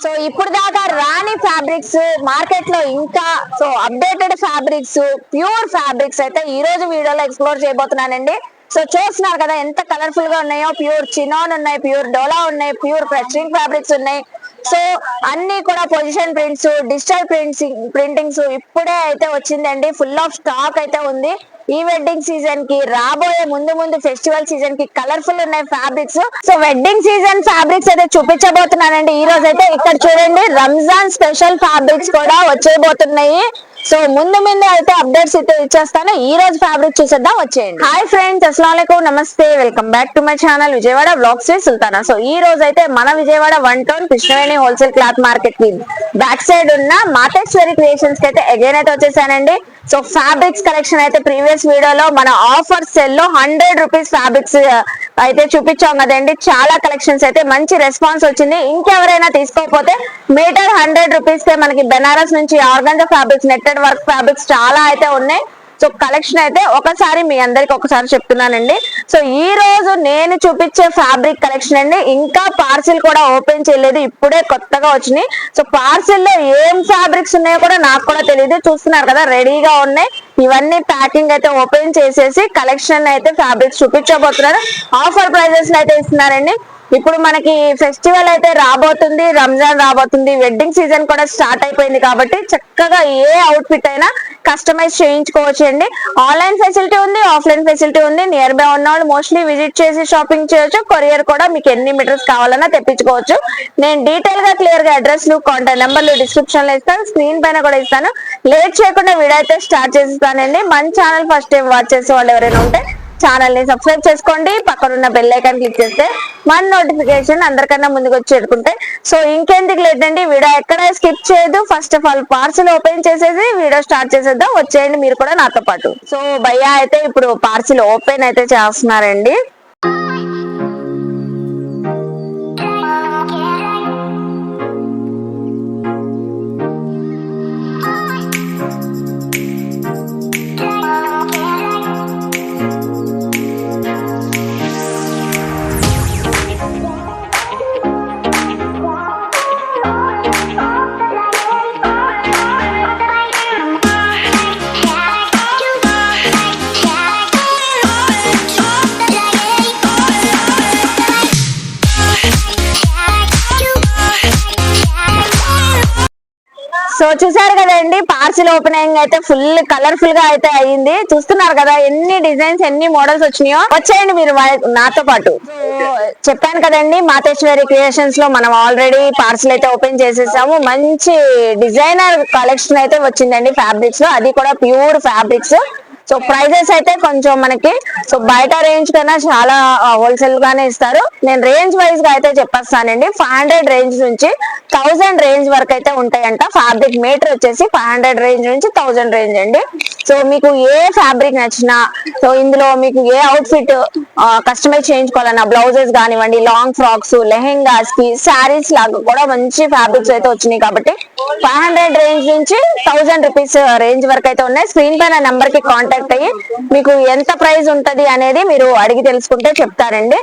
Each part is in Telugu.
సో ఇప్పుడు దాకా రాని ఫ్యాబ్రిక్స్ మార్కెట్ లో ఇంకా so updated fabrics pure fabrics అయితే ఈ రోజు వీడియోలో ఎక్స్ప్లోర్ చేయబోతున్నానండి. సో చూస్తున్నారు కదా ఎంత కలర్ఫుల్ గా ఉన్నాయో. ప్యూర్ చినాన్ ఉన్నాయి, ప్యూర్ డోలా ఉన్నాయి, ప్యూర్ ప్రెస్టింగ్ ఫ్యాబ్రిక్స్ ఉన్నాయి. సో అన్ని కూడా పొజిషన్ ప్రింట్స్, డిజిటల్ ప్రింటింగ్స్ ఇప్పుడే అయితే వచ్చిందండి. ఫుల్ ఆఫ్ స్టాక్ అయితే ఉంది. ఈ వెడ్డింగ్ సీజన్ కి రాబోయే ముందు ఫెస్టివల్ సీజన్ కి కలర్ఫుల్ ఉన్నాయి fabrics. So wedding season fabrics అయితే చూపించబోతున్నానండి ఈ రోజు అయితే. ఇక్కడ చూడండి రంజాన్ స్పెషల్ ఫ్యాబ్రిక్స్ కూడా వచ్చేయబోతున్నాయి. సో ముందు అయితే అప్డేట్స్ అయితే ఇచ్చేస్తాను. ఈ రోజు ఫ్యాబ్రిక్ చూసేద్దాం, వచ్చేయండి. హాయ్ ఫ్రెండ్స్, అస్సలాముఅలైకుం, నమస్తే, welcome back to my channel Vijayawada vlogs with Sultana. So ఈ రోజు అయితే మన Vijayawada 1 town Krishnaveni wholesale cloth market కి బ్యాక్ సైడ్ ఉన్న మాతేశ్వరి క్రియేషన్స్ కి అయితే అగైన్ అయితే వచ్చేసానండి. సో ఫ్యాబ్రిక్స్ కలెక్షన్ అయితే ప్రీవియస్ వీడియోలో మన ఆఫర్ సెల్ లో 100 రూపీస్ ఫ్యాబ్రిక్స్ అయితే చూపించాం కదండి. చాలా కలెక్షన్స్ అయితే మంచి రెస్పాన్స్ వచ్చింది. ఇంకెవరైనా తీసుకోకపోతే మీటర్ 100 రూపీస్ కే మనకి బెనారస్ నుంచి organza fabrics, netted work fabrics చాలా అయితే ఉన్నాయి. సో కలెక్షన్ అయితే ఒకసారి మీ అందరికి ఒకసారి చెప్తున్నానండి. సో ఈ రోజు నేను చూపించే ఫ్యాబ్రిక్ కలెక్షన్ అండి. ఇంకా పార్సిల్ కూడా ఓపెన్ చేయలేదు, ఇప్పుడే కొత్తగా వచ్చినాయి. సో పార్సిల్ లో ఏం ఫ్యాబ్రిక్స్ ఉన్నాయో కూడా నాకు కూడా తెలియదు. చూస్తున్నారు కదా రెడీగా ఉన్నాయి. ఇవన్నీ ప్యాకింగ్ అయితే ఓపెన్ చేసేసి కలెక్షన్ అయితే ఫ్యాబ్రిక్స్ చూపించబోతున్నారు. ఆఫర్ ప్రైజెస్ అయితే ఇస్తున్నారండి. ఇప్పుడు మనకి ఫెస్టివల్ అయితే రాబోతుంది, రంజాన్ రాబోతుంది, వెడ్డింగ్ సీజన్ కూడా స్టార్ట్ అయిపోయింది కాబట్టి చక్కగా ఏ అవుట్ ఫిట్ అయినా కస్టమైజ్ చేయించుకోవచ్చు అండి. ఆన్లైన్ ఫెసిలిటీ ఉంది, ఆఫ్లైన్ ఫెసిలిటీ ఉంది. నియర్ బై ఉన్న వాళ్ళు మోస్ట్లీ విజిట్ చేసి షాపింగ్ చేయొచ్చు. కొరియర్ కూడా మీకు ఎన్ని మీటర్స్ కావాలన్నా తెప్పించుకోవచ్చు. నేను డీటెయిల్ గా క్లియర్ గా అడ్రస్ లు, కాంటాక్ట్ నెంబర్లు డిస్క్రిప్షన్ లో ఇస్తాను, స్క్రీన్ పైన కూడా ఇస్తాను. లేట్ చేయకుండా వీడియో అయితే స్టార్ట్ చేస్తానండి. మన ఛానల్ ఫస్ట్ టైం వాచ్ చేసే వాళ్ళు ఎవరైనా ఉంటే ఛానల్ ని సబ్స్క్రైబ్ చేసుకోండి. పక్కన ఉన్న బెల్ ఐకాన్ క్లిక్ చేస్తే మన నోటిఫికేషన్ అందరికన్నా ముందుకు వచ్చి చేరుకుంటే. సో ఇంకెందుకు లేదండి, వీడియో ఎక్కడ స్కిప్ చేయదు. First of all parcel open చేసేసి వీడియో స్టార్ట్ చేసేద్దాం, వచ్చేయండి మీరు కూడా నాతో పాటు. సో భయ్యా అయితే ఇప్పుడు పార్సిల్ ఓపెన్ అయితే చేస్తున్నారండి. సో చూసారు కదండి, పార్సిల్ ఓపెనింగ్ అయితే ఫుల్ కలర్ఫుల్ గా అయితే అయ్యింది. చూస్తున్నారు కదా ఎన్ని డిజైన్స్, ఎన్ని మోడల్స్ వచ్చినాయో. వచ్చేయండి మీరు నాతో పాటు. చెప్పాను కదండి, మాతేశ్వరి క్రియేషన్స్ లో మనం ఆల్రెడీ పార్సిల్ అయితే ఓపెన్ చేసేసాము. మంచి డిజైనర్ కలెక్షన్ అయితే వచ్చిందండి ఫ్యాబ్రిక్స్ లో, అది కూడా ప్యూర్ ఫ్యాబ్రిక్స్. సో ప్రైజెస్ అయితే కొంచెం మనకి సో బయట రేంజ్ కన్నా చాలా హోల్సేల్ గానే ఇస్తారు. నేను రేంజ్ వైజ్ గా అయితే చెప్పేస్తానండి. 500 రేంజ్ నుంచి 1000 రేంజ్ వరకు అయితే ఉంటాయంట. ఫ్యాబ్రిక్ మీటర్ వచ్చేసి 500 రేంజ్ నుంచి 1000 రేంజ్ అండి. సో మీకు ఏ ఫ్యాబ్రిక్ నచ్చినా, సో ఇందులో మీకు ఏ అవుట్ ఫిట్ కస్టమైజ్ చేయించుకోవాలన్నా, బ్లౌజెస్ కానివ్వండి, లాంగ్ ఫ్రాక్స్, లెహెంగాస్ కి, శారీస్ లాగా కూడా మంచి ఫ్యాబ్రిక్స్ అయితే వచ్చినాయి. కాబట్టి 500 రేంజ్ నుంచి 1000 రూపీస్ రేంజ్ వరకు అయితే ఉన్నాయి. స్క్రీన్ పైన నెంబర్ కి కాంటాక్ట్ అయ్యి మీకు ఎంత ప్రైస్ ఉంటది అనేది మీరు అడిగి తెలుసుకుంటే చెప్తారండి.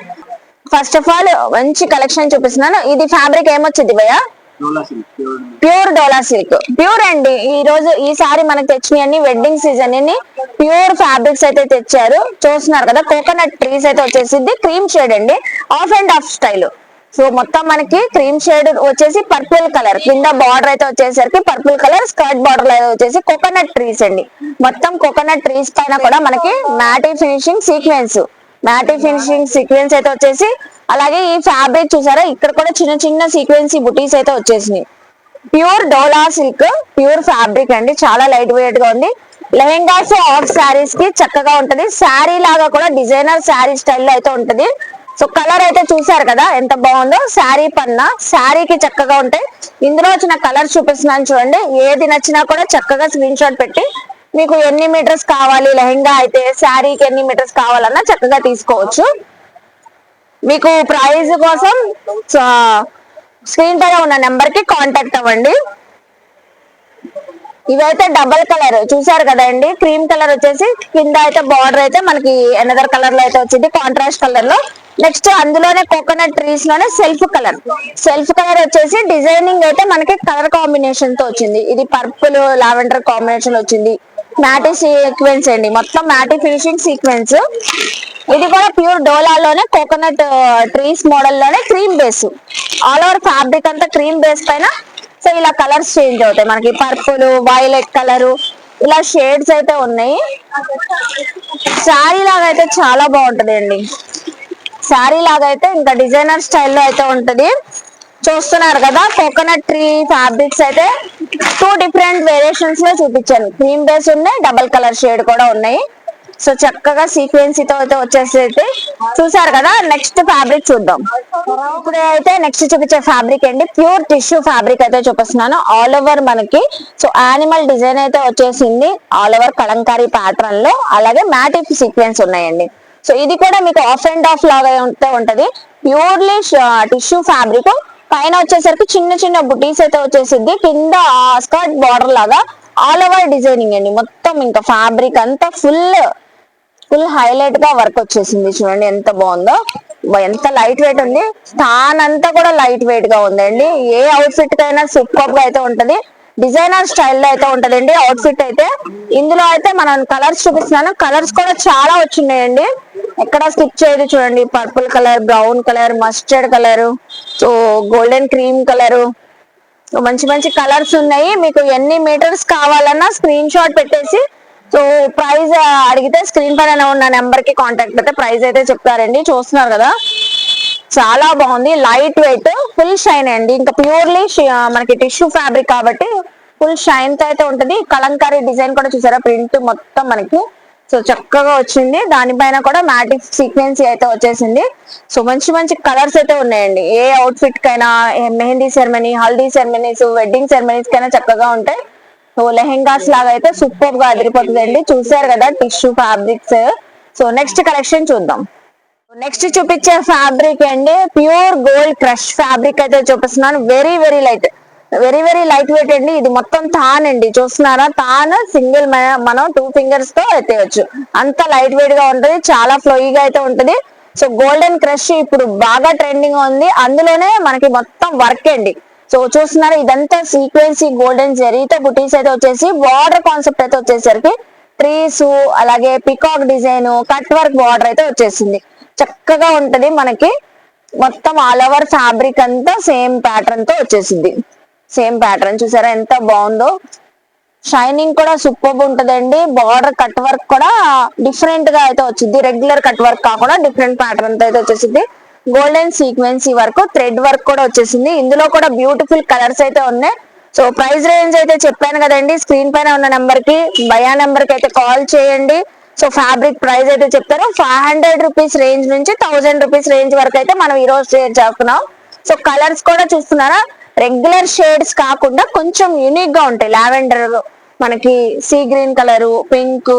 ఫస్ట్ ఆఫ్ ఆల్ మంచి కలెక్షన్ చూపిస్తున్నాను. ఇది ఫ్యాబ్రిక్ ఏమొచ్చింది భయ్యా? ప్యూర్ డోలా సిల్క్. ప్యూర్ అండి. ఈ రోజు ఈసారి మనకు తెచ్చినవి వెడ్డింగ్ సీజన్ అని ప్యూర్ ఫ్యాబ్రిక్స్ అయితే తెచ్చారు. చూస్తున్నారు కదా, కోకోనట్ ట్రీస్ అయితే వచ్చేసింది. క్రీమ్ షేడ్ అండి, of and of style. So మొత్తం మనకి క్రీమ్ షేడ్ వచ్చేసి పర్పుల్ కలర్, కింద బార్డర్ అయితే వచ్చేసరికి పర్పుల్ కలర్, స్కర్ట్ బార్డర్ అయితే వచ్చేసి కోకోనట్ ట్రీస్ అండి. మొత్తం కోకోనట్ ట్రీస్ పైన కూడా మనకి మ్యాటీ ఫినిషింగ్ సీక్వెన్స్ అయితే వచ్చేసి, అలాగే ఈ ఫ్యాబ్రిక్ చూసారా, ఇక్కడ కూడా చిన్న చిన్న సీక్వెన్సీ బుటీస్ అయితే వచ్చేసినాయి. ప్యూర్ డోలా సిల్క్, ప్యూర్ ఫ్యాబ్రిక్ అండి. చాలా లైట్ వెయిట్ గా ఉంది. లెహెంగాస్, ఆఫ్ శారీస్ కి చక్కగా ఉంటది. శారీ లాగా కూడా డిజైనర్ శారీ స్టైల్ అయితే ఉంటది. సో కలర్ అయితే చూసారు కదా ఎంత బాగుందో. శారీ పన్న శారీకి చక్కగా ఉంటాయి. ఇందులో వచ్చిన కలర్ చూపిస్తున్నాను చూడండి. ఏది నచ్చినా కూడా చక్కగా స్క్రీన్ షాట్ పెట్టి మీకు ఎన్ని మీటర్స్ కావాలి, లెహెంగా అయితే శారీకి ఎన్ని మీటర్స్ కావాలన్నా చక్కగా తీసుకోవచ్చు. మీకు ప్రైస్ కోసం స్క్రీన్ పైన ఉన్న నెంబర్ కి కాంటాక్ట్ అవ్వండి. ఇవైతే డబల్ కలర్ చూసారు కదండి. క్రీమ్ కలర్ వచ్చేసి కింద అయితే బార్డర్ అయితే మనకి ఎనదర్ కలర్ లో అయితే వచ్చింది, కాంట్రాస్ట్ కలర్ లో. నెక్స్ట్ అందులోనే కోకోనట్ ట్రీస్ లోనే సెల్ఫ్ కలర్ వచ్చేసి డిజైనింగ్ అయితే మనకి కలర్ కాంబినేషన్ తో వచ్చింది. ఇది పర్పుల్ లావెండర్ కాంబినేషన్ వచ్చింది. మ్యాటీ సీక్వెన్స్ అండి, మొత్తం మ్యాటీ ఫినిషింగ్ సీక్వెన్స్. ఇది కూడా ప్యూర్ డోలాలోనే కోకోనట్ ట్రీస్ మోడల్ లోనే cream base, all over fabric అంతా క్రీమ్ బేస్ పైన. సో ఇలా కలర్స్ చేంజ్ అవుతాయి మనకి, పర్పుల్, వైలెట్ కలర్, ఇలా షేడ్స్ అయితే ఉన్నాయి. శారీ లాగా అయితే చాలా బాగుంటది అండి. శారీ లాగా అయితే ఇంకా డిజైనర్ స్టైల్లో అయితే ఉంటది. చూస్తున్నారు కదా కోకోనట్ ట్రీ ఫ్యాబ్రిక్స్ అయితే 2 డిఫరెంట్ వేరియేషన్స్ లో చూపించాను. క్రీమ్ బేస్ ఉన్నాయి, డబల్ కలర్ షేడ్ కూడా ఉన్నాయి. సో చక్కగా సీక్వెన్సీ తో అయితే వచ్చేసి అయితే చూసారు కదా. నెక్స్ట్ ఫ్యాబ్రిక్ చూద్దాం. ఇప్పుడు అయితే నెక్స్ట్ చూపించే ఫ్యాబ్రిక్ అండి ప్యూర్ టిష్యూ ఫ్యాబ్రిక్ అయితే చూపిస్తున్నాను. ఆల్ ఓవర్ మనకి సో యానిమల్ డిజైన్ అయితే వచ్చేసింది, ఆల్ ఓవర్ కలంకారీ ప్యాటర్న్ లో, అలాగే మ్యాటిక్ సీక్వెన్స్ ఉన్నాయండి. సో ఇది కూడా మీకు ఆఫ్ అండ్ ఆఫ్ లాగా ఉంటది. ప్యూర్లీ టిష్యూ ఫ్యాబ్రిక్, పైన వచ్చేసరికి చిన్న చిన్న బుటీస్ అయితే వచ్చేసింది, కింద స్కర్ట్ బార్డర్ లాగా ఆల్ ఓవర్ డిజైనింగ్ అండి. మొత్తం ఇంకా ఫ్యాబ్రిక్ అంతా ఫుల్ హైలైట్ గా వర్క్ వచ్చేసింది. చూడండి ఎంత బాగుందో, ఎంత లైట్ వెయిట్ ఉంది. స్థాన్ అంతా కూడా లైట్ వెయిట్ గా ఉందండి. ఏ అవుట్ ఫిట్ కైనా సూపర్ గా అయితే ఉంటది. డిజైనర్ స్టైల్లో అయితే ఉంటదండి అవుట్ ఫిట్ అయితే. ఇందులో అయితే మనం కలర్స్ చూపిస్తున్నాను, కలర్స్ కూడా చాలా వచ్చినాయండి, ఎక్కడ స్కిప్ చేయదు. చూడండి purple colour, brown colour, mustard colour, so golden cream colour, మంచి మంచి కలర్స్ ఉన్నాయి. మీకు ఎన్ని మీటర్స్ కావాలన్నా స్క్రీన్ షాట్ పెట్టేసి సో ప్రైస్ అడిగితే స్క్రీన్ పైన ఉన్న నెంబర్ కి కాంటాక్ట్ అయితే ప్రైస్ అయితే చెప్తారండి. చూస్తున్నారు కదా చాలా బాగుంది, లైట్ వెయిట్, ఫుల్ షైన్ అండి. ఇంకా ప్యూర్లీ మనకి టిష్యూ ఫ్యాబ్రిక్ కాబట్టి ఫుల్ షైన్ తో అయితే ఉంటది. కలంకారీ డిజైన్ కూడా చూసారా, ప్రింట్ మొత్తం మనకి సో చక్కగా వచ్చింది. దానిపైన కూడా మ్యాటిక్ సీక్వెన్సీ అయితే వచ్చేసింది. సో మంచి మంచి కలర్స్ అయితే ఉన్నాయండి. ఏ అవుట్ ఫిట్ కైనా, mehndi ceremony, haldi ceremonies, wedding ceremonies కైనా చక్కగా ఉంటాయి. సో లెహెంగాస్ లాగా అయితే సూపర్ గా అదిరిపోతుందండి. చూసారు కదా tissue fabrics. So next collection చూద్దాం. నెక్స్ట్ చూపించే ఫ్యాబ్రిక్ అండి ప్యూర్ గోల్డ్ క్రష్ ఫ్యాబ్రిక్ అయితే చూపిస్తున్నాను. వెరీ వెరీ లైట్ వెయిట్ అండి. ఇది మొత్తం తాన్ అండి, చూస్తున్నారా, తాన్ సింగిల్ మనం 2 ఫింగర్స్ తో ఎత్తేయచ్చు, అంత లైట్ వెయిట్ గా ఉంటది, చాలా ఫ్లోయిగా అయితే ఉంటది. సో గోల్డెన్ క్రష్ ఇప్పుడు బాగా ట్రెండింగ్ ఉంది, అందులోనే మనకి మొత్తం వర్క్ అండి. సో చూస్తున్నారు ఇదంతా సీక్వెన్సీ గోల్డెన్ జరీతో బుటీస్ అయితే వచ్చేసి బార్డర్ కాన్సెప్ట్ అయితే వచ్చేసరికి ట్రీస్, అలాగే peacock design, cut work border అయితే వచ్చేసింది. చక్కగా ఉంటది మనకి మొత్తం ఆల్ ఓవర్ ఫ్యాబ్రిక్ అంతా సేమ్ ప్యాటర్న్ తో వచ్చేసింది. సేమ్ ప్యాటర్న్ చూసారా ఎంత బాగుందో, షైనింగ్ కూడా సూపర్ ఉంటదండి. బార్డర్ కట్ వర్క్ కూడా డిఫరెంట్ గా అయితే వచ్చింది, రెగ్యులర్ కట్ వర్క్ కాకుండా డిఫరెంట్ ప్యాటర్న్ తో అయితే వచ్చేసింది. గోల్డెన్ సీక్వెన్సీ వర్క్, థ్రెడ్ వర్క్ కూడా వచ్చేసింది. ఇందులో కూడా బ్యూటిఫుల్ కలర్స్ అయితే ఉన్నాయి. సో ప్రైస్ రేంజ్ అయితే చెప్పాను కదండి, స్క్రీన్ పైన ఉన్న నెంబర్ కి భయా నెంబర్ కి అయితే కాల్ చేయండి. సో ఫ్యాబ్రిక్ ప్రైస్ అయితే చెప్తారు. 500 రూపీస్ రేంజ్ నుంచి 1000 రూపీస్ రేంజ్ వరకు అయితే మనం ఈ రోజు షేర్ చేస్తున్నాం. సో కలర్స్ కూడా చూస్తున్నారా, రెగ్యులర్ షేడ్స్ కాకుండా కొంచెం యూనిక్ గా ఉంటాయి. లావెండర్, మనకి sea green colour, pink,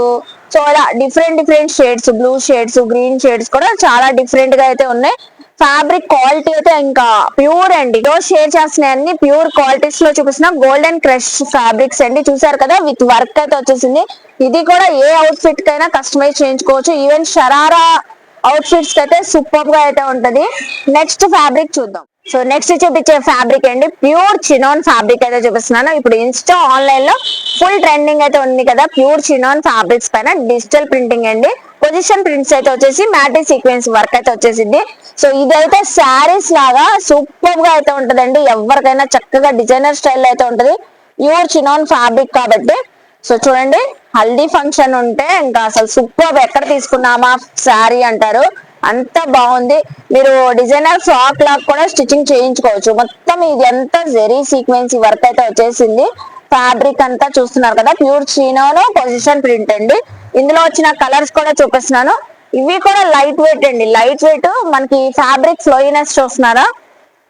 so అలా different shades, blue shades, green shades కూడా చాలా డిఫరెంట్ గా అయితే ఉన్నాయి. ఫ్యాబ్రిక్ క్వాలిటీ అయితే ఇంకా ప్యూర్ అండి. ఈరోజు షేర్ చేస్తున్నాయి అన్ని ప్యూర్ క్వాలిటీస్ లో చూపిస్తున్న గోల్డెన్ క్రష్ ఫ్యాబ్రిక్స్ అండి. చూసారు కదా విత్ వర్క్ అయితే వచ్చేసింది. ఇది కూడా ఏ అవుట్ ఫిట్ కైనా కస్టమైజ్ చేయించుకోవచ్చు, ఈవెన్ షరారా అవుట్ ఫిట్స్ కి అయితే సూపర్ గా అయితే ఉంటది. నెక్స్ట్ ఫ్యాబ్రిక్ చూద్దాం. సో నెక్స్ట్ చూపించే ఫ్యాబ్రిక్ అండి ప్యూర్ చినాన్ ఫ్యాబ్రిక్ అయితే చూపిస్తున్నాను. ఇప్పుడు ఇన్స్టా ఆన్లైన్ లో ఫుల్ ట్రెండింగ్ అయితే ఉంది కదా ప్యూర్ చినాన్ ఫ్యాబ్రిక్స్ పైన డిజిటల్ ప్రింటింగ్ అండి. పొజిషన్ ప్రింట్స్ అయితే వచ్చేసి మ్యాటీ సీక్వెన్స్ వర్క్ అయితే వచ్చేసింది. సో ఇదైతే శారీస్ లాగా సూపర్ గా అయితే ఉంటదండి, ఎవరికైనా చక్కగా డిజైనర్ స్టైల్ అయితే ఉంటది. ప్యూర్ చినాన్ ఫ్యాబ్రిక్ కాబట్టి సో చూడండి హల్దీ ఫంక్షన్ ఉంటే ఇంకా అసలు సూపర్, ఎక్కడ తీసుకున్నామా శారీ అంటారు, అంత బాగుంది. మీరు డిజైనర్ ఫ్రాక్ లాగా కూడా స్టిచ్చింగ్ చేయించుకోవచ్చు. మొత్తం ఇది అంతా జెరీ సీక్వెన్సీ వర్క్ అయితే వచ్చేసింది. ఫ్యాబ్రిక్ అంతా చూస్తున్నారు కదా ప్యూర్ చీనోను పొజిషన్ ప్రింట్ అండి. ఇందులో వచ్చిన కలర్స్ కూడా చూపిస్తున్నాను. ఇవి కూడా లైట్ వెయిట్ అండి, లైట్ వెయిట్ మనకి ఫ్యాబ్రిక్ ఫ్లోయినెస్ చూస్తున్నారా,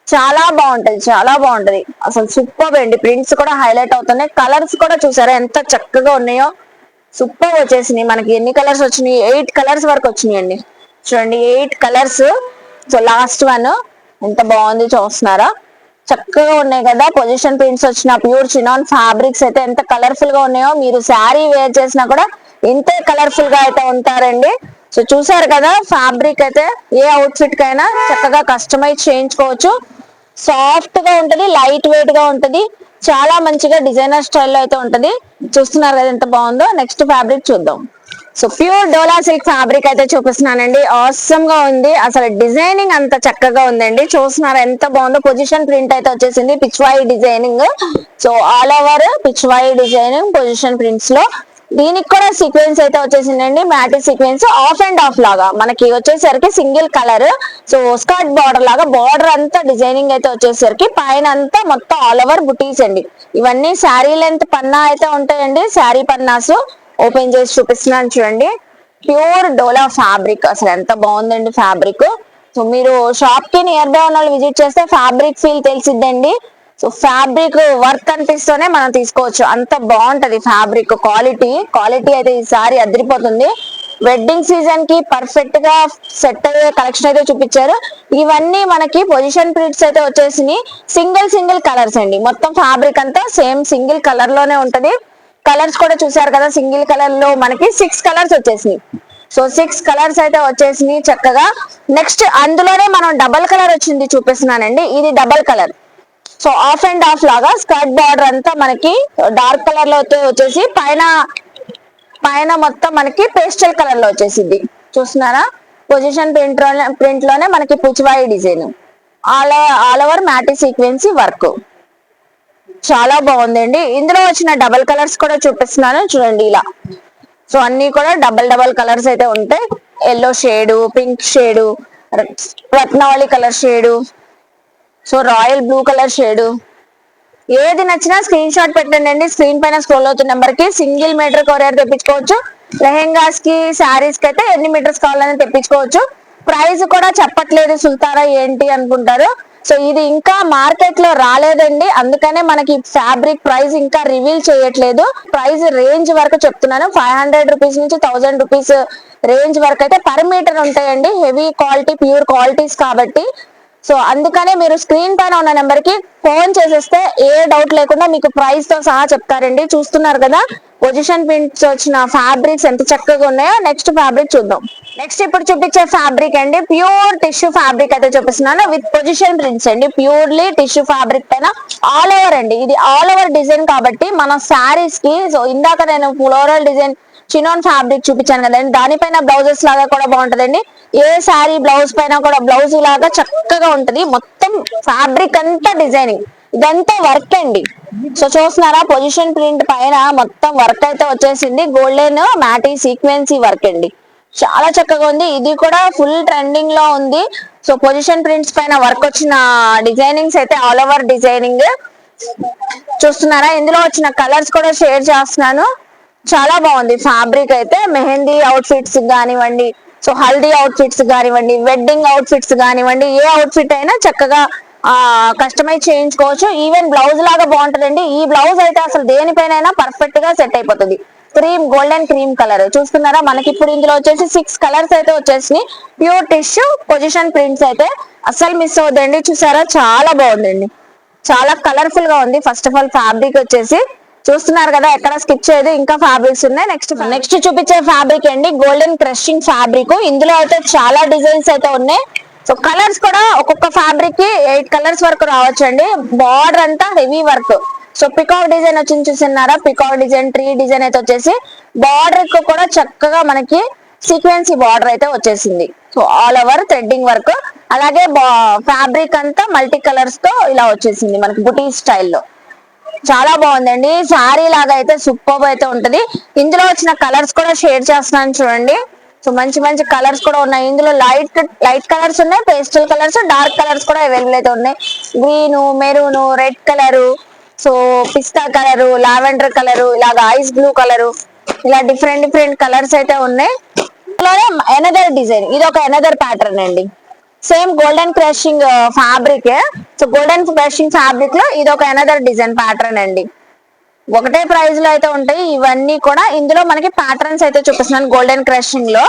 చాలా బాగుంటది అసలు సూపర్ అండి. ప్రింట్స్ కూడా హైలైట్ అవుతున్నాయి, కలర్స్ కూడా చూసారా ఎంత చక్కగా ఉన్నాయో, సూపర్ వచ్చేసినాయి. మనకి ఎన్ని కలర్స్ వచ్చినాయి, 8 కలర్స్ వరకు వచ్చినాయి అండి. చూడండి 8 కలర్స్. సో లాస్ట్ వన్ ఎంత బాగుంది చూస్తున్నారా, చక్కగా ఉన్నాయి కదా. పొజిషన్ ప్రింట్స్ వచ్చిన ప్యూర్ చినాన్ ఫ్యాబ్రిక్స్ అయితే ఎంత కలర్ఫుల్ గా ఉన్నాయో, మీరు శారీ వేర్ చేసినా కూడా ఇంతే కలర్ఫుల్ గా అయితే ఉంటారండి. సో చూసారు కదా, ఫ్యాబ్రిక్ అయితే ఏ అవుట్ఫిట్ కైనా చక్కగా కస్టమైజ్ చేయించుకోవచ్చు. సాఫ్ట్ గా ఉంటది, లైట్ వెయిట్ గా ఉంటది, చాలా మంచిగా డిజైనర్ స్టైల్లో అయితే ఉంటది. చూస్తున్నారు కదా ఎంత బాగుందో. నెక్స్ట్ ఫ్యాబ్రిక్ చూద్దాం. సో ప్యూర్ డోలా సిల్క్ ఫ్యాబ్రిక్ అయితే చూపిస్తున్నానండి. ఆసమ్ గా ఉంది, అసలు డిజైనింగ్ అంత చక్కగా ఉందండి. చూస్తున్నారు ఎంత బాగుందో. పొజిషన్ ప్రింట్ అయితే వచ్చేసింది, Pichwai designing. So all over Pichwai designing position prints లో. దీనికి కూడా సీక్వెన్స్ అయితే వచ్చేసిందండి, మ్యాటి సీక్వెన్స్. ఆఫ్ అండ్ ఆఫ్ లాగా మనకి వచ్చేసరికి single colour. So skirt border లాగా బార్డర్ అంతా డిజైనింగ్ అయితే వచ్చేసరికి పైన అంతా మొత్తం ఆల్ ఓవర్ బుటీస్ అండి. ఇవన్నీ శారీ లెంత్ పన్నా అయితే ఉంటాయండి, శారీ పన్నాస్. ఓపెన్ చేసి చూపిస్తున్నాను చూడండి. ప్యూర్ డోలా ఫ్యాబ్రిక్, అసలు ఎంత బాగుందండి ఫ్యాబ్రిక్. సో మీరు షాప్ కి నియర్ బై ఉన్న విజిట్ చేస్తే ఫ్యాబ్రిక్ ఫీల్ తెలిసిద్దండి. సో ఫ్యాబ్రిక్ వర్క్ అనిపిస్తూనే మనం తీసుకోవచ్చు, అంత బాగుంటది ఫ్యాబ్రిక్. క్వాలిటీ అయితే ఈసారి అదిరిపోతుంది. వెడ్డింగ్ సీజన్ కి పర్ఫెక్ట్ గా సెట్ అయ్యే కలెక్షన్ అయితే చూపించారు. ఇవన్నీ మనకి పొజిషన్ ప్రింట్స్ అయితే వచ్చేసి సింగిల్ కలర్స్ అండి. మొత్తం ఫ్యాబ్రిక్ అంతా సేమ్ సింగిల్ కలర్ లోనే ఉంటది. కలర్స్ కూడా చూసారు కదా, సింగిల్ కలర్ లో మనకి 6 కలర్స్ వచ్చేసినాయి. సో 6 కలర్స్ అయితే వచ్చేసినాయి చక్కగా. నెక్స్ట్ అందులోనే మనం డబల్ కలర్ వచ్చింది చూపిస్తున్నానండి. ఇది double colour. So of and of లాగా స్కర్ట్ బార్డర్ అంతా మనకి డార్క్ కలర్ లో వచ్చేసి పైన మొత్తం మనకి పేస్టల్ కలర్ లో వచ్చేసింది. చూస్తున్నారా, పొజిషన్ ప్రింట్ లోనే మనకి పుచ్చివాయి డిజైన్, ఆల్ ఓవర్ మ్యాటి సీక్వెన్సీ వర్క్. చాలా బాగుందండి. ఇందులో వచ్చిన డబల్ కలర్స్ కూడా చూపిస్తున్నాను చూడండి ఇలా. సో అన్ని కూడా డబల్ కలర్స్ అయితే ఉంటాయి. Yellow shade, pink shade, Ratnavali colour shade, so royal blue colour shade. ఏది నచ్చినా స్క్రీన్ షాట్ పెట్టండి. స్క్రీన్ పైన స్క్రోల్ అవుతున్న నెంబర్ కి సింగిల్ మీటర్ కొరియర్ తెప్పించుకోవచ్చు. లెహెంగాస్ కి, శారీస్ కి అయితే ఎన్ని మీటర్స్ కావాలని తెప్పించుకోవచ్చు. ప్రైస్ కూడా చెప్పట్లేదు సుల్తారా ఏంటి అనుకుంటారు. సో ఇది ఇంకా మార్కెట్ లో రాలేదండి, అందుకనే మనకి ఫ్యాబ్రిక్ ప్రైస్ ఇంకా రివీల్ చేయట్లేదు. ప్రైస్ రేంజ్ వరకు చెప్తున్నాను, 500 రూపీస్ నుంచి 1000 రూపీస్ రేంజ్ వరకు అయితే పర్ మీటర్ ఉంటాయండి. హెవీ క్వాలిటీ, ప్యూర్ క్వాలిటీస్ కాబట్టి. సో అందుకనే మీరు స్క్రీన్ పైన ఉన్న నెంబర్ కి ఫోన్ చేసేస్తే ఏ డౌట్ లేకుండా మీకు ప్రైస్ తో సహా చెప్తారండి. చూస్తున్నారు కదా పొజిషన్ ప్రింట్స్ వచ్చిన ఫ్యాబ్రిక్స్ ఎంత చక్కగా ఉన్నాయో. నెక్స్ట్ ఫ్యాబ్రిక్ చూద్దాం. నెక్స్ట్ ఇప్పుడు చూపించే ఫ్యాబ్రిక్ అండి ప్యూర్ టిష్యూ ఫ్యాబ్రిక్ అయితే చూపిస్తున్నాను విత్ పొజిషన్ ప్రింట్స్ అండి. ప్యూర్లీ టిష్యూ ఫ్యాబ్రిక్ పైన ఆల్ ఓవర్ అండి. ఇది ఆల్ ఓవర్ డిజైన్ కాబట్టి మన శారీస్ కి, సో ఇందాక నేను ఫ్లోరల్ డిజైన్ చినాన్ ఫ్యాబ్రిక్ చూపించాను కదండి, దానిపైన బ్లౌజెస్ లాగా కూడా బాగుంటదండి. ఏ శారీ బ్లౌజ్ పైన కూడా బ్లౌజ్ లాగా చక్కగా ఉంటది. మొత్తం ఫ్యాబ్రిక్ అంతా డిజైనింగ్, ఇదంతా వర్క్ అండి. సో చూస్తున్నారా, పొజిషన్ ప్రింట్ పైన మొత్తం వర్క్ అయితే వచ్చేసింది. గోల్డెన్ మ్యాటీ సీక్వెన్సీ వర్క్ అండి, చాలా చక్కగా ఉంది. ఇది కూడా ఫుల్ ట్రెండింగ్ లో ఉంది. సో పొజిషన్ ప్రింట్స్ పైన వర్క్ వచ్చిన డిజైనింగ్స్ అయితే ఆల్ ఓవర్ డిజైనింగ్ చూస్తున్నారా. ఇందులో వచ్చిన కలర్స్ కూడా షేర్ చేస్తున్నాను. చాలా బాగుంది ఫ్యాబ్రిక్ అయితే. మెహందీ అవుట్ ఫిట్స్ కానివ్వండి, సో హల్దీ అవుట్ ఫిట్స్ కానివ్వండి, వెడ్డింగ్ అవుట్ ఫిట్స్ కానివ్వండి, ఏ అవుట్ ఫిట్ అయినా చక్కగా కస్టమైజ్ చేయించుకోవచ్చు. ఈవెన్ బ్లౌజ్ లాగా బాగుంటదండి. ఈ బ్లౌజ్ అయితే అసలు దేనిపైన పర్ఫెక్ట్ గా సెట్ అయిపోతుంది. గోల్డెన్ క్రీమ్ కలర్ చూస్తున్నారా. మనకి ఇప్పుడు ఇందులో వచ్చేసి 6 కలర్స్ అయితే వచ్చేసి ప్యూర్ టిష్యూ పొజిషన్ ప్రింట్స్ అయితే అస్సలు మిస్ అవుతుందండి. చూసారా, చాలా బాగుందండి, చాలా కలర్ఫుల్ గా ఉంది. ఫస్ట్ ఆఫ్ ఆల్ ఫ్యాబ్రిక్ వచ్చేసి చూస్తున్నారు కదా, ఎక్కడ స్కిప్ చేయదు, ఇంకా ఫ్యాబ్రిక్స్ ఉన్నాయి. నెక్స్ట్ చూపించే ఫ్యాబ్రిక్ అండి గోల్డెన్ క్రషింగ్ ఫ్యాబ్రిక్. ఇందులో అయితే చాలా డిజైన్స్ అయితే ఉన్నాయి. సో కలర్స్ కూడా ఒక్కొక్క ఫ్యాబ్రిక్ కి 8 కలర్స్ వరకు రావచ్చు అండి. బార్డర్ అంతా heavy work. So peacock design వచ్చింది చూస్తున్నారా, పికాక్ డిజైన్, ట్రీ డిజైన్ అయితే వచ్చేసి బార్డర్ కు కూడా చక్కగా మనకి సీక్వెన్సీ బార్డర్ అయితే వచ్చేసింది. So all over threading work. అలాగే ఫ్యాబ్రిక్ అంతా మల్టీ కలర్స్ తో ఇలా వచ్చేసింది మనకి బుటీ స్టైల్లో. చాలా బాగుందండి. శారీ లాగా అయితే సూపర్ అయితే ఉంటది. ఇందులో వచ్చిన కలర్స్ కూడా షేర్ చేస్తున్నాను చూడండి. సో మంచి కలర్స్ కూడా ఉన్నాయి. ఇందులో లైట్ కలర్స్ ఉన్నాయి, పేస్టల్ కలర్స్, డార్క్ కలర్స్ కూడా అవైలబుల్ అయితే ఉన్నాయి. Green, maroon, red colour, so pista colour, lavender colour, ఇలాగా ఐస్ బ్లూ కలరు, ఇలా డిఫరెంట్ కలర్స్ అయితే ఉన్నాయి. అలాగే ఎనదర్ డిజైన్, ఇది ఒక ఎనదర్ ప్యాటర్న్ అండి. Same golden crushing fabric. So golden crushing fabric లో ఇది ఒక ఎనదర్ డిజైన్ ప్యాటర్న్ అండి. ఒకటే ప్రైస్ లో అయితే ఉంటాయి ఇవన్నీ కూడా. ఇందులో మనకి ప్యాటర్న్స్ అయితే చూపిస్తున్నాను గోల్డెన్ క్రషింగ్ లో.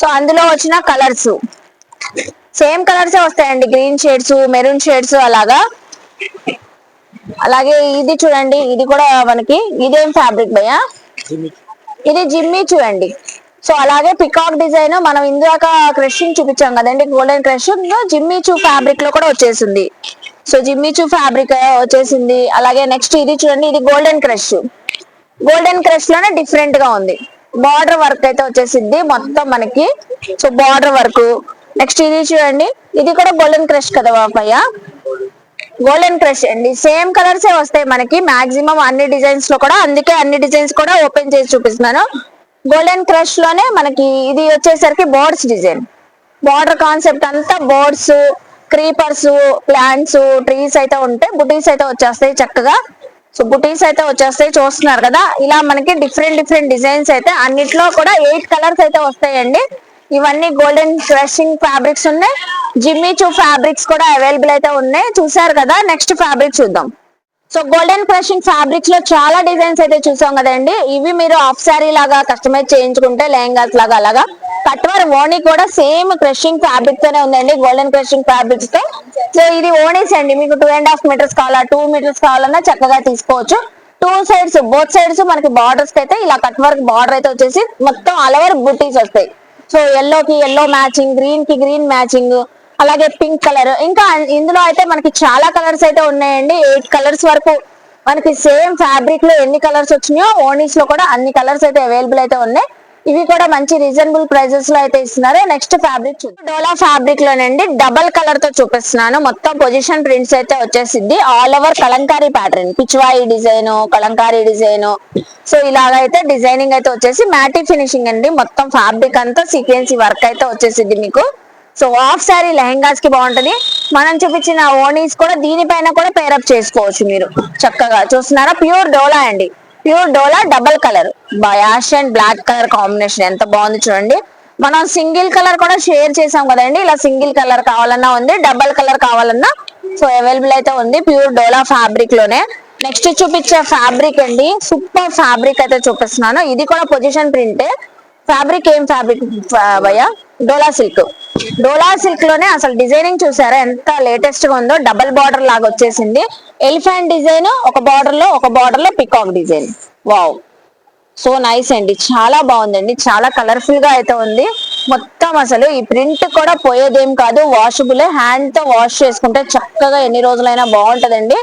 సో అందులో వచ్చిన కలర్స్ సేమ్ కలర్స్ వస్తాయండి, గ్రీన్ షేడ్స్, మెరూన్ షేడ్స్ అలాగా. అలాగే ఇది చూడండి, ఇది కూడా మనకి ఇదేం ఫ్యాబ్రిక్ భయ్యా, ఇది జిమ్మి చూడండి. సో అలాగే పికాక్ డిజైన్ మనం ఇందాక క్రషింగ్ చూపించాం కదండి, గోల్డెన్ క్రష్ జిమ్మీ చూ ఫ్యాబ్రిక్ లో కూడా వచ్చేసింది. సో జిమ్మీ చూ ఫ్యాబ్రిక్ వచ్చేసింది. అలాగే నెక్స్ట్ ఇది చూడండి, ఇది గోల్డెన్ క్రష్. గోల్డెన్ క్రష్ లోనే డిఫరెంట్ గా ఉంది. బార్డర్ వర్క్ అయితే వచ్చేసింది మొత్తం మనకి. So border work. నెక్స్ట్ ఇది చూడండి, ఇది కూడా గోల్డెన్ క్రష్ కదా పయ్య, గోల్డెన్ క్రష్ అండి. సేమ్ కలర్స్ వస్తాయి మనకి మాక్సిమం అన్ని డిజైన్స్ లో కూడా, అందుకే అన్ని డిజైన్స్ కూడా ఓపెన్ చేసి చూపిస్తున్నాను. గోల్డెన్ క్రష్ లోనే మనకి ఇది వచ్చేసరికి బర్డ్స్ డిజైన్. బార్డర్ కాన్సెప్ట్ అంతా బర్డ్స్, క్రీపర్స్, ప్లాంట్స్, ట్రీస్ అయితే ఉంటాయి. బుటీస్ అయితే వచ్చేస్తాయి చక్కగా. సో బుటీస్ అయితే వచ్చేస్తాయి, చూస్తున్నారు కదా. ఇలా మనకి డిఫరెంట్ డిఫరెంట్ డిజైన్స్ అయితే అన్నిట్లో కూడా 8 కలర్స్ అయితే వస్తాయండి. ఇవన్నీ గోల్డెన్ క్రషింగ్ ఫ్యాబ్రిక్స్ ఉన్నాయి. జిమ్మీ చూ ఫ్యాబ్రిక్స్ కూడా అవైలబుల్ అయితే ఉన్నాయి, చూసారు కదా. నెక్స్ట్ ఫ్యాబ్రిక్ చూద్దాం. సో గోల్డెన్ క్రషింగ్ ఫ్యాబ్రిక్స్ లో చాలా డిజైన్స్ అయితే చూసాం కదండి. ఇవి మీరు హాఫ్ సారీ లాగా కస్టమైజ్ చేయించుకుంటే లెహంగాస్ లాగా అలాగా. కట్వర్ ఓణి కూడా సేమ్ క్రషింగ్ ఫ్యాబ్రిక్ తోనే ఉందండి, గోల్డెన్ క్రషింగ్ ఫ్యాబ్రిక్స్ తో. సో ఇది ఓణీస్ అండి, మీకు 2.5 మీటర్స్ కావాలా, 2 మీటర్స్ కావాలన్నా చక్కగా తీసుకోవచ్చు. 2 సైడ్స్ బోత్ సైడ్స్ మనకి బార్డర్స్ అయితే ఇలా కట్ వర్క్ బార్డర్ అయితే వచ్చేసి మొత్తం ఆల్ ఓవర్ బుటీస్ వస్తాయి. సో ఎల్లో కి ఎల్లో మ్యాచింగ్, గ్రీన్ కి గ్రీన్ మ్యాచింగ్, అలాగే పింక్ కలర్. ఇంకా ఇందులో అయితే మనకి చాలా కలర్స్ అయితే ఉన్నాయండి. 8 కలర్స్ వరకు మనకి సేమ్ ఫ్యాబ్రిక్ లో ఎన్ని కలర్స్ వచ్చినాయో ఓనీస్ లో కూడా అన్ని కలర్స్ అయితే అవైలబుల్ అయితే ఉన్నాయి. ఇవి కూడా మంచి రీజనబుల్ ప్రైజెస్ లో అయితే ఇస్తున్నారు. నెక్స్ట్ ఫ్యాబ్రిక్ డోలా ఫ్యాబ్రిక్ లోనండి డబల్ కలర్ తో చూపిస్తున్నాను. మొత్తం పొజిషన్ ప్రింట్స్ అయితే వచ్చేసింది. All over Kalamkari pattern, Pichwai design, Kalamkari design. So ఇలాగైతే డిజైనింగ్ అయితే వచ్చేసి మ్యాటీ ఫినిషింగ్ అండి. మొత్తం ఫ్యాబ్రిక్ అంతా సీక్వెన్సీ వర్క్ అయితే వచ్చేసింది మీకు. సో హాఫ్ సారీ లెహంగాస్ కి బాగుంటది. మనం చూపించిన ఓనీస్ కూడా దీనిపైన కూడా పేరప్ చేసుకోవచ్చు మీరు చక్కగా. చూస్తున్నారా, ప్యూర్ డోలా అండి, ప్యూర్ డోలా double colour, ash and black colour combination ఎంత బాగుంది చూడండి. మనం సింగిల్ కలర్ కూడా షేర్ చేసాం కదండి, ఇలా సింగిల్ కలర్ కావాలన్నా ఉంది, డబల్ కలర్ కావాలన్నా సో అవైలబుల్ అయితే ఉంది ప్యూర్ డోలా ఫ్యాబ్రిక్ లోనే. నెక్స్ట్ చూపించే ఫ్యాబ్రిక్ అండి, సూపర్ ఫ్యాబ్రిక్ అయితే చూపిస్తున్నాను. ఇది కూడా పొజిషన్ ప్రింటే. ఫ్యాబ్రిక్ ఏం ఫ్యాబ్రిక్ భయ్యా, డోలా సిల్క్. డోలా సిల్క్ లోనే అసలు డిజైనింగ్ చూసారా ఎంత లేటెస్ట్ గా ఉందో. డబల్ బార్డర్ లాగా వచ్చేసింది. ఎలిఫెంట్ డిజైన్ ఒక బార్డర్ లో, ఒక బార్డర్ లో peacock design. Wow, so nice అండి, చాలా బాగుందండి, చాలా కలర్ఫుల్ గా అయితే ఉంది మొత్తం. అసలు ఈ ప్రింట్ కూడా పోయేదేం కాదు, వాషబుల్, హ్యాండ్ తో వాష్ చేసుకుంటే చక్కగా ఎన్ని రోజులైనా బాగుంటదండి.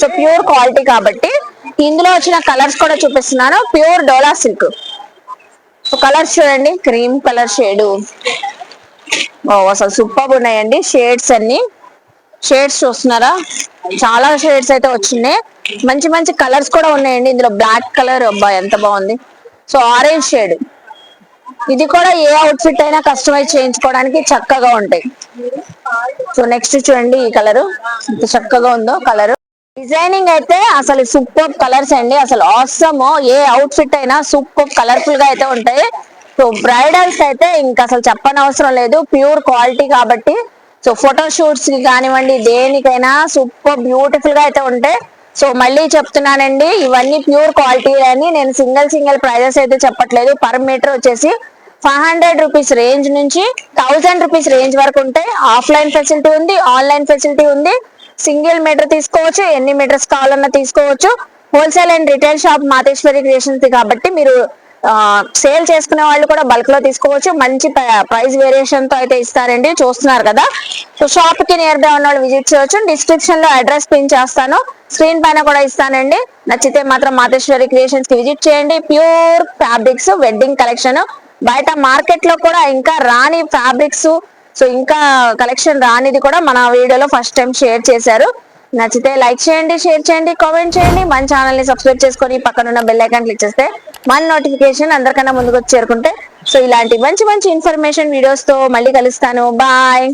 సో ప్యూర్ క్వాలిటీ కాబట్టి. ఇందులో వచ్చిన కలర్స్ కూడా చూపిస్తున్నాను. ప్యూర్ డోలా సిల్క్. సో కలర్స్ చూడండి, క్రీమ్ కలర్ షేడు, అసలు సూపర్ ఉన్నాయండి షేడ్స్ అన్ని. షేడ్స్ చూస్తున్నారా, చాలా షేడ్స్ అయితే వచ్చినాయి. మంచి మంచి కలర్స్ కూడా ఉన్నాయండి ఇందులో. బ్లాక్ కలర్, అబ్బా ఎంత బాగుంది. సో ఆరెంజ్ షేడ్, ఇది కూడా ఏ అవుట్ఫిట్ అయినా కస్టమైజ్ చేయించుకోవడానికి చక్కగా ఉంటాయి. సో నెక్స్ట్ చూడండి, ఈ కలర్ ఎంత చక్కగా ఉందో కలర్. డిజైనింగ్ అయితే అసలు సూపర్ కలర్స్ అండి, అసలు ఆసమ్. ఏ అవుట్ఫిట్ అయినా సూపర్ కలర్ఫుల్ గా అయితే ఉంటాయి. సో బ్రైడల్స్ అయితే ఇంకా అసలు చెప్పనవసరం లేదు, ప్యూర్ క్వాలిటీ కాబట్టి. సో ఫోటో షూట్స్ కి కానివ్వండి, దేనికైనా సూపర్ బ్యూటిఫుల్ గా అయితే ఉంటాయి. సో మళ్ళీ చెప్తున్నానండి, ఇవన్నీ ప్యూర్ క్వాలిటీ అని. నేను సింగిల్ ప్రైజెస్ అయితే చెప్పట్లేదు. పర్ మీటర్ వచ్చేసి 500 రూపీస్ రేంజ్ నుంచి 1000 రూపీస్ రేంజ్ వరకు ఉంటాయి. ఆఫ్లైన్ ఫెసిలిటీ ఉంది, ఆన్లైన్ ఫెసిలిటీ ఉంది. సింగిల్ మీటర్ తీసుకోవచ్చు, ఎన్ని మీటర్స్ కావాలన్నా తీసుకోవచ్చు. Wholesale and retail shop Mateshwari creations కాబట్టి మీరు సేల్ చేసుకునే వాళ్ళు కూడా బల్క్ లో తీసుకోవచ్చు. మంచి ప్రైస్ వేరియేషన్ తో అయితే ఇస్తారండి, చూస్తున్నారు కదా. సో షాప్ కి నియర్ బై ఉన్న వాళ్ళు విజిట్ చేయొచ్చు. డిస్క్రిప్షన్ లో అడ్రస్ పిన్ చేస్తాను, స్క్రీన్ పైన కూడా ఇస్తానండి. నచ్చితే మాత్రం మాతేశ్వరి క్రియేషన్స్ కి విజిట్ చేయండి. Pure fabrics wedding collection. బయట మార్కెట్ లో కూడా ఇంకా రాని ఫ్యాబ్రిక్స్, సో ఇంకా కలెక్షన్ రానిది కూడా మన వీడియోలో ఫస్ట్ టైం షేర్ చేశారు. నచ్చితే లైక్ చేయండి, షేర్ చేయండి, కామెంట్ చేయండి. మన ఛానల్ ని సబ్స్క్రైబ్ చేసుకొని పక్కన ఉన్న బెల్ ఐకాన్ క్లిక్ చేస్తే మన నోటిఫికేషన్ అందరికన్నా ముందుకు వచ్చి చేరుకుంటే. సో ఇలాంటి మంచి మంచి ఇన్ఫర్మేషన్ వీడియోస్ తో మళ్ళీ కలుస్తాను. బాయ్.